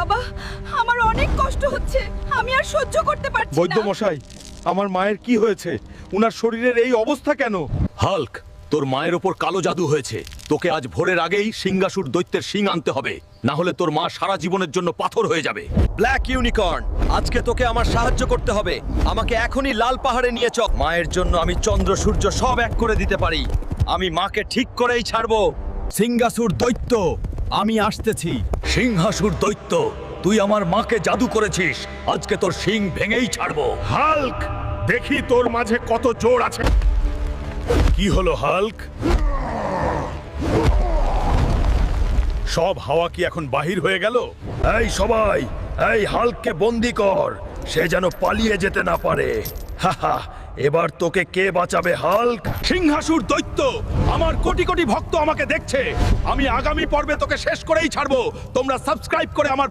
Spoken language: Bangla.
বাবা, আমার অনেক কষ্ট হচ্ছে, আমি আর সহ্য করতে পারছি না। বৈদ্য মশাই, আমার মায়ের কি হয়েছে? উনার শরীরের এই অবস্থা কেন? হাল্ক, তোর মায়ের ওপর কালো জাদু হয়েছে। তোকে আজ ভোরের আগেই সিংহাসুর দৈত্যের শিং আনতে হবে, না হলে তোর মা সারা জীবনের জন্য পাথর হয়ে যাবে। ব্ল্যাক ইউনিকর্ন, আজকে তোকে আমার সাহায্য করতে হবে। আমাকে এখনই লাল পাহাড়ে নিয়ে চল। মায়ের জন্য আমি চন্দ্র সূর্য সব এক করে দিতে পারি। আমি মাকে ঠিক করেই ছাড়বো। সিংহাসুর দৈত্য, আমি আসতেছি। সিংহাসুর দৈত্য, তুই আমার মাকে জাদু করেছিস, আজকে তোর শিং ভেঙেই ছাড়বো। হাল্ক, দেখি তোর মাঝে কত জোর আছে। কি হলো হাল্ক? সব হাওয়া কি এখন বাহির হয়ে গেল? এই সবাই, এই হাল্ককে বন্দি কর, সে যেন পালিয়ে যেতে না পারে। হাহা, এবার তোকে কে বাঁচাবে হাল্ক? সিংহাসুর দৈত্য, আমার কোটি কোটি ভক্ত আমাকে দেখছে। আমি আগামী পর্বে তোকে শেষ করেই ছাড়বো। তোমরা সাবস্ক্রাইব করে আমার